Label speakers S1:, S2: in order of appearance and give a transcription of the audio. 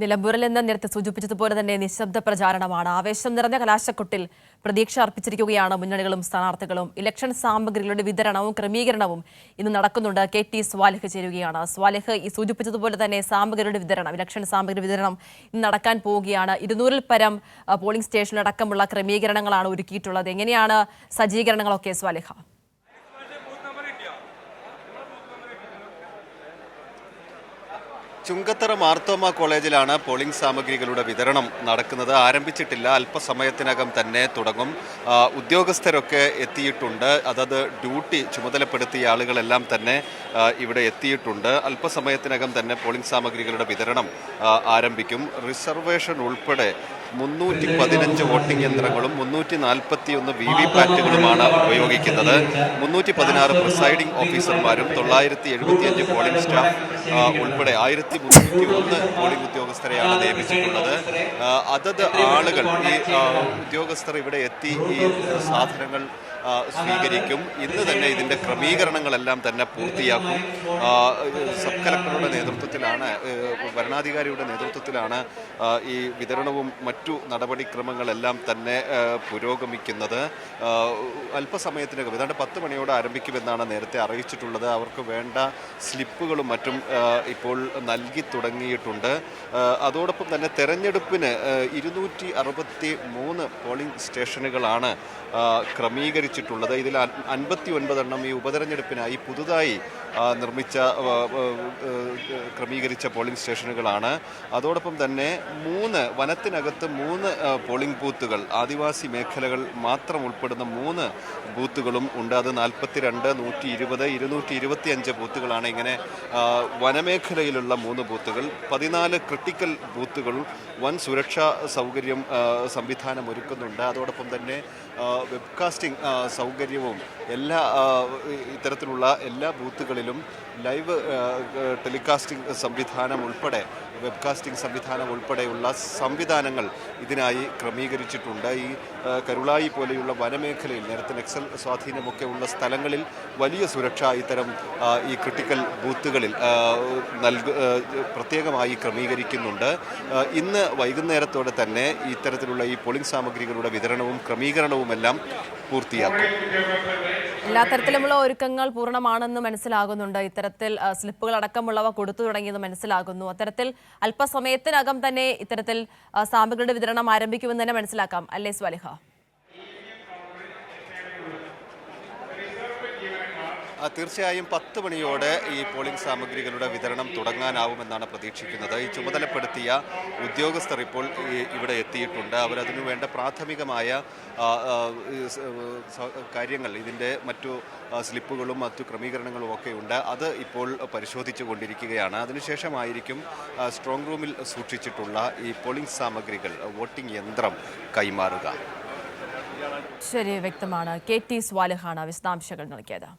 S1: നിലമ്പൂരിൽ നിന്ന് നേരത്തെ സൂചിപ്പിച്ചതുപോലെ തന്നെ നിശബ്ദ പ്രചാരണമാണ്. ആവേശം നിറഞ്ഞ കലാശക്കൊട്ടിൽ പ്രതീക്ഷ അർപ്പിച്ചിരിക്കുകയാണ് മുന്നണികളും സ്ഥാനാർത്ഥികളും. ഇലക്ഷൻ സാമഗ്രികളുടെ വിതരണവും ക്രമീകരണവും ഇന്ന് നടക്കുന്നുണ്ട്. KT സ്വാലിഹ് ചേരുകയാണ്. സ്വാലിഹ് ഈ സൂചിപ്പിച്ചതുപോലെ തന്നെ സാമഗ്രികളുടെ വിതരണം, ഇലക്ഷൻ സാമഗ്രി വിതരണം ഇന്ന് നടക്കാൻ പോവുകയാണ്. 200-ൽ പരം പോളിംഗ് സ്റ്റേഷനിലടക്കമുള്ള ക്രമീകരണങ്ങളാണ് ഒരുക്കിയിട്ടുള്ളത്. എങ്ങനെയാണ് സജ്ജീകരണങ്ങളൊക്കെ സ്വാലിഹ?
S2: ചുങ്കത്തറ മാർത്തോമ കോളേജിലാണ് പോളിംഗ് സാമഗ്രികളുടെ വിതരണം നടക്കുന്നത്. ആരംഭിച്ചിട്ടില്ല, അല്പസമയത്തിനകം തന്നെ തുടങ്ങും. ഉദ്യോഗസ്ഥരൊക്കെ എത്തിയിട്ടുണ്ട്. അതത് ഡ്യൂട്ടി ചുമതലപ്പെടുത്തിയ ആളുകളെല്ലാം തന്നെ ഇവിടെ എത്തിയിട്ടുണ്ട്. അല്പസമയത്തിനകം തന്നെ പോളിംഗ് സാമഗ്രികളുടെ വിതരണം ആരംഭിക്കും. റിസർവേഷൻ ഉൾപ്പെടെ 315 വോട്ടിംഗ് യന്ത്രങ്ങളും 341 VVPATകളുമാണ് ഉപയോഗിക്കുന്നത്. 316 പ്രിസൈഡിംഗ് ഓഫീസർമാരും 975 പോളിംഗ് സ്റ്റാഫ് ഉൾപ്പെടെ 1301 പോളിംഗ് ഉദ്യോഗസ്ഥരെയാണ് നിയമിച്ചിട്ടുള്ളത്. അതത് ആളുകൾ, ഈ ഉദ്യോഗസ്ഥർ ഇവിടെ എത്തി ഈ സാധനങ്ങൾ സ്വീകരിക്കും. ഇന്ന് തന്നെ ഇതിൻ്റെ ക്രമീകരണങ്ങളെല്ലാം തന്നെ പൂർത്തിയാക്കും. സബ് കളക്ടറുടെ നേതൃത്വത്തിലാണ്, ഭരണാധികാരിയുടെ നേതൃത്വത്തിലാണ് ഈ വിതരണവും മറ്റു നടപടിക്രമങ്ങളെല്ലാം തന്നെ പുരോഗമിക്കുന്നത്. അല്പസമയത്തിനകം, ഏതാണ്ട് 10 മണിയോടെ ആരംഭിക്കുമെന്നാണ് നേരത്തെ അറിയിച്ചിട്ടുള്ളത്. അവർക്ക് വേണ്ട സ്ലിപ്പുകളും മറ്റും ഇപ്പോൾ നൽകി തുടങ്ങിയിട്ടുണ്ട്. അതോടൊപ്പം തന്നെ തെരഞ്ഞെടുപ്പിന് 263 പോളിംഗ് സ്റ്റേഷനുകളാണ് ക്രമീകരിച്ചിട്ടുള്ളത്. ഇതിൽ 59 എണ്ണം ഈ ഉപതെരഞ്ഞെടുപ്പിനായി പുതുതായി നിർമ്മിച്ച ക്രമീകരിച്ച പോളിംഗ് സ്റ്റേഷനുകളാണ്. അതോടൊപ്പം തന്നെ വനത്തിനകത്ത് 3 പോളിംഗ് ബൂത്തുകൾ, ആദിവാസി മേഖലകൾ മാത്രം ഉൾപ്പെടുന്ന 3 ബൂത്തുകളും ഉണ്ട്. അത് 42, 120, 225 ബൂത്തുകളാണ്. ഇങ്ങനെ വനമേഖലയിലുള്ള 3 ബൂത്തുകൾ, 14 ക്രിട്ടിക്കൽ ബൂത്തുകൾ വൻ സുരക്ഷാ സംവിധാനം ഒരുക്കുന്നുണ്ട്. അതോടൊപ്പം തന്നെ വെബ്കാസ്റ്റിംഗ് സൗകര്യവും ഇത്തരത്തിലുള്ള എല്ലാ ബൂത്തുകളിലും ലൈവ് ടെലികാസ്റ്റിംഗ് സംവിധാനം ഉൾപ്പെടെ, വെബ്കാസ്റ്റിംഗ് സംവിധാനം ഉൾപ്പെടെയുള്ള സംവിധാനങ്ങൾ ഇതിനായി ക്രമീകരിച്ചിട്ടുണ്ട്. ഈ കരുളായി പോലെയുള്ള വനമേഖലയിൽ, നേരത്തെ നക്സൽ സ്വാധീനമൊക്കെ ഉള്ള സ്ഥലങ്ങളിൽ വലിയ സുരക്ഷ ഇത്തരം ഈ ക്രിട്ടിക്കൽ ബൂത്തുകളിൽ പ്രത്യേകമായി ക്രമീകരിക്കുന്നുണ്ട്. ഇന്ന് വൈകുന്നേരത്തോടെ തന്നെ ഇത്തരത്തിലുള്ള ഈ പോളിംഗ് സാമഗ്രികളുടെ വിതരണവും ക്രമീകരണവുമെല്ലാം പൂർത്തിയാക്കും.
S1: എല്ലാ തരത്തിലുമുള്ള ഒരുക്കങ്ങൾ പൂർണ്ണമാണെന്ന് മനസ്സിലാകുന്നുണ്ട്. ഇത്തരത്തിൽ സ്ലിപ്പുകൾ അടക്കമുള്ളവ കൊടുത്തു തുടങ്ങിയെന്ന് മനസ്സിലാകുന്നു. അത്തരത്തിൽ അല്പസമയത്തിനകം തന്നെ ഇത്തരത്തിൽ സാമഗ്രികളുടെ വിതരണം ആരംഭിക്കുമെന്ന് തന്നെ മനസ്സിലാക്കാം, അല്ലേ സ്വാലിഹ?
S2: തീർച്ചയായും 10 മണിയോടെ ഈ പോളിംഗ് സാമഗ്രികളുടെ വിതരണം തുടങ്ങാനാവുമെന്നാണ് പ്രതീക്ഷിക്കുന്നത്. ഈ ചുമതലപ്പെടുത്തിയ ഉദ്യോഗസ്ഥർ ഇപ്പോൾ ഇവിടെ എത്തിയിട്ടുണ്ട്. അവരതിനു വേണ്ട പ്രാഥമികമായ കാര്യങ്ങൾ, ഇതിൻ്റെ മറ്റു സ്ലിപ്പുകളും മറ്റു ക്രമീകരണങ്ങളും ഒക്കെ ഉണ്ട്. അത് ഇപ്പോൾ പരിശോധിച്ചു കൊണ്ടിരിക്കുകയാണ്. അതിനുശേഷമായിരിക്കും സ്ട്രോങ് റൂമിൽ സൂക്ഷിച്ചിട്ടുള്ള ഈ പോളിംഗ് സാമഗ്രികൾ, വോട്ടിംഗ് യന്ത്രം കൈമാറുക.
S1: ശരി, വ്യക്തമാണ്. KT സ്വാലിഹാണ് വിശദാംശങ്ങൾ നൽകിയത്.